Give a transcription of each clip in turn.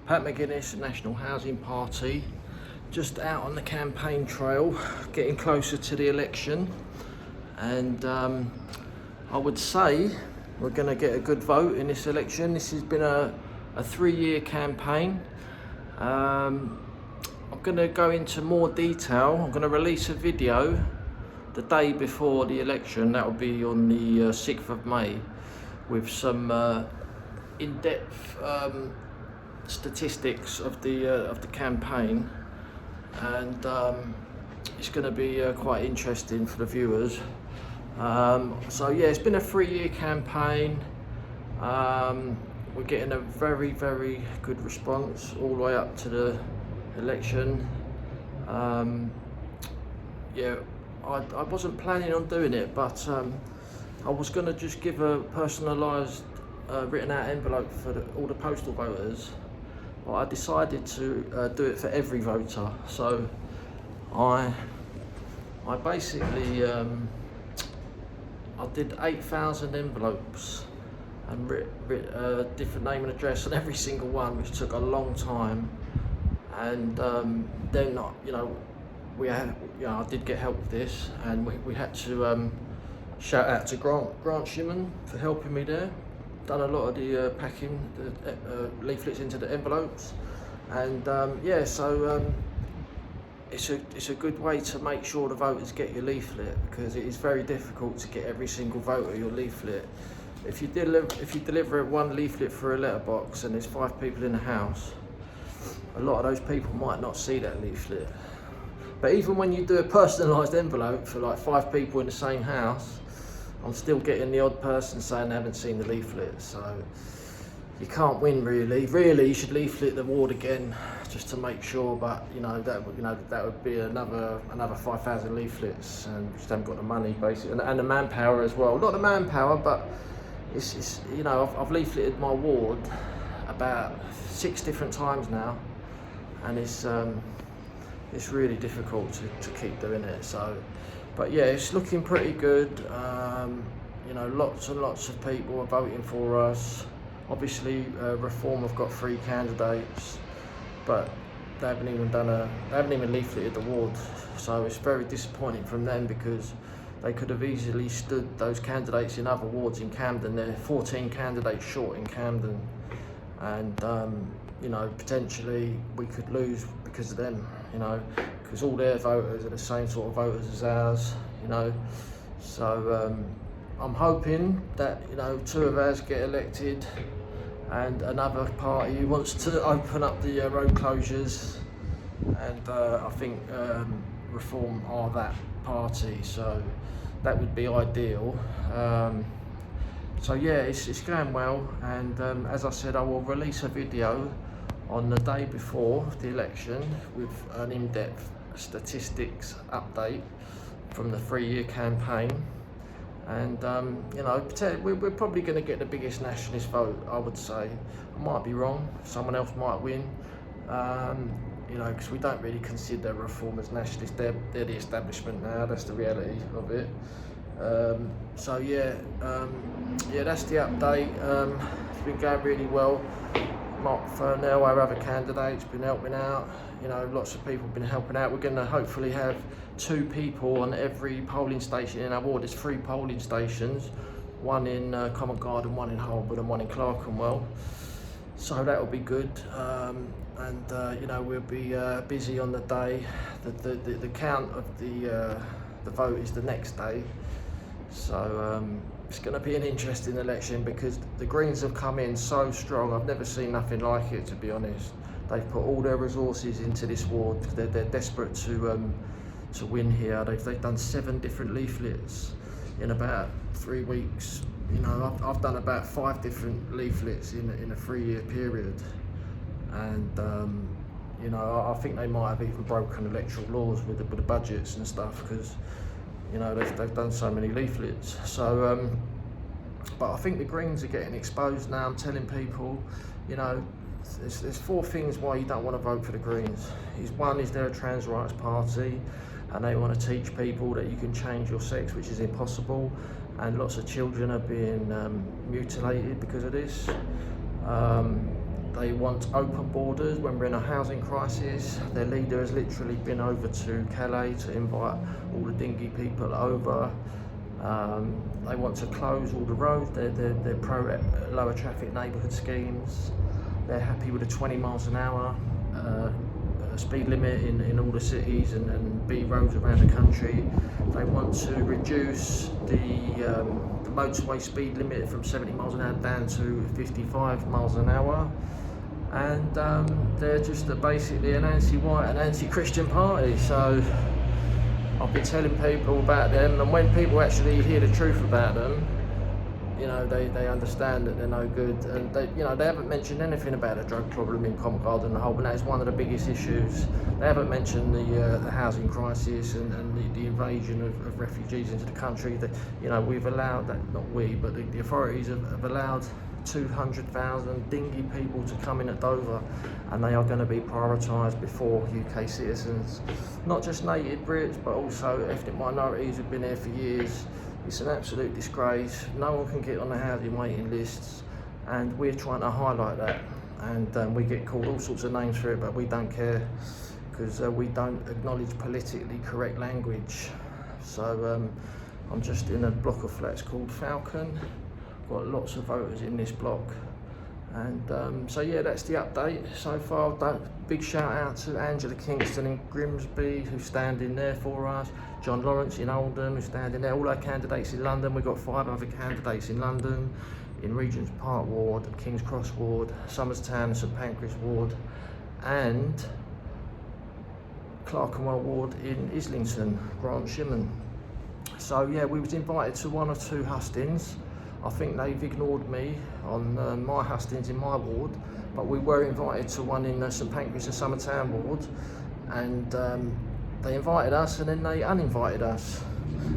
Pat McGuinness, National Housing Party, just out on the campaign trail, getting closer to the election, and I would say we're going to get a good vote in this election. This has been a 3-year campaign. I'm going to go into more detail. I'm going to release a video the day before the election. That will be on the 6th of May, with some in-depth statistics of the campaign, and it's going to be quite interesting for the viewers. So yeah, it's been a 3-year campaign. We're getting a very good response all the way up to the election. Yeah, I wasn't planning on doing it, but I was going to just give a personalised written out envelope for all the postal voters, but I decided to do it for every voter. So I basically I did 8,000 envelopes and writ a different name and address on every single one, which took a long time. And then I did get help with this, and we had to shout out to Grant Shimon for helping me there. Done a lot of the packing the leaflets into the envelopes, and yeah, so it's a good way to make sure the voters get your leaflet, because it is very difficult to get every single voter your leaflet. If you deliver one leaflet for a letterbox and there's 5 people in the house, a lot of those people might not see that leaflet. But even when you do a personalised envelope for like 5 people in the same house, I'm still getting the odd person saying they haven't seen the leaflet. So you can't win really. Really, you should leaflet the ward again just to make sure. But that would be another 5,000 leaflets, and we just haven't got the money basically, and the manpower as well. Not the manpower, but it's I've leafleted my ward about 6 different times now, and it's really difficult to keep doing it. So, but yeah, it's looking pretty good. Lots and lots of people are voting for us. Obviously, Reform have got 3 candidates, but they haven't even leafleted the ward. So it's very disappointing from them, because they could have easily stood those candidates in other wards in Camden. They're 14 candidates short in Camden, and potentially we could lose because of them, because all their voters are the same sort of voters as ours, So I'm hoping that 2 of ours get elected, and another party who wants to open up the road closures, and I think Reform are that party, so that would be ideal. So yeah, it's going well, and as I said, I will release a video on the day before the election with an in-depth statistics update from the 3-year campaign. And we're probably going to get the biggest nationalist vote, I would say. I might be wrong, someone else might win, because we don't really consider Reform as nationalists. They're the establishment now, that's the reality of it. So yeah, that's the update. It's been going really well. Mark Furnell, our other candidate's been helping out. Lots of people have been helping out. We're going to hopefully have 2 people on every polling station in our ward. There's 3 polling stations, one in Covent Garden, one in Holborn, and one in Clerkenwell. So that will be good. We'll be busy on the day. The count of the vote is the next day. So it's going to be an interesting election, because the Greens have come in so strong. I've never seen nothing like it, to be honest. They've put all their resources into this ward. They're desperate to win here. They've done 7 different leaflets in about 3 weeks. I've done about 5 different leaflets in a 3-year period, and I think they might have even broken electoral laws with the budgets and stuff, because they've done so many leaflets. So but I think the Greens are getting exposed now. I'm telling people, there's 4 things why you don't want to vote for the Greens. One is they're a trans rights party, and they want to teach people that you can change your sex, which is impossible, and lots of children are being mutilated because of this. They want open borders when we're in a housing crisis. Their leader has literally been over to Calais to invite all the dinghy people over. They want to close all the roads. They're pro lower traffic neighbourhood schemes. They're happy with a 20 miles an hour speed limit in all the cities and B roads around the country. They want to reduce the motorway speed limit from 70 miles an hour down to 55 miles an hour. And they're just basically an anti-white and anti-Christian party. So I've been telling people about them, and when people actually hear the truth about them, you know, they understand that they're no good, and they haven't mentioned anything about the drug problem in Covent Garden and Holborn. That is one of the biggest issues. They haven't mentioned the housing crisis and the invasion of refugees into the country. That, you know, we've allowed that, not we, but the authorities have allowed 200,000 dinghy people to come in at Dover, and they are going to be prioritised before UK citizens, not just native Brits but also ethnic minorities who've been here for years. It's an absolute disgrace. No one can get on the housing waiting lists, and we're trying to highlight that, and we get called all sorts of names for it, but we don't care, because we don't acknowledge politically correct language. So I'm just in a block of flats called Falcon. Got lots of voters in this block, and so yeah, that's the update so far. Big shout out to Angela Kingston in Grimsby, who's standing there for us. John Lawrence in Oldham, who's standing there. All our candidates in London. We've got 5 other candidates in London, in Regent's Park Ward, King's Cross Ward, Somerstown, St Pancras Ward, and Clerkenwell Ward in Islington, Grant Shimon. So yeah, we was invited to 1 or 2 hustings. I think they've ignored me on my hustings in my ward, but we were invited to one in St Pancras and Somertown ward, and they invited us and then they uninvited us.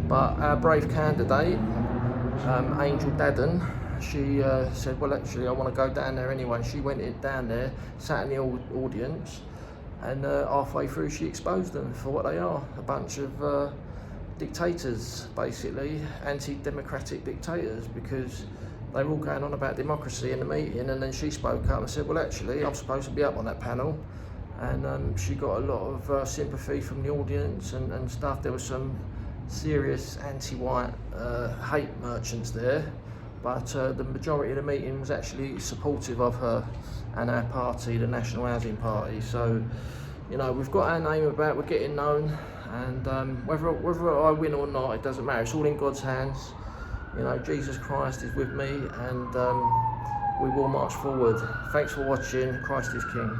But our brave candidate, Angel Dadden, she said, well, actually I want to go down there anyway, and she went down there, sat in the audience, and halfway through she exposed them for what they are, a bunch of dictators, basically anti-democratic dictators, because they were all going on about democracy in the meeting, and then she spoke up and said, well, actually I'm supposed to be up on that panel, and she got a lot of sympathy from the audience and stuff. There was some serious anti-white hate merchants there, but the majority of the meeting was actually supportive of her and our party, the National Housing Party. So, you know, we've got our name about, we're getting known, and whether I win or not, it doesn't matter. It's all in God's hands. You know, Jesus Christ is with me, and we will march forward. Thanks for watching. Christ is King.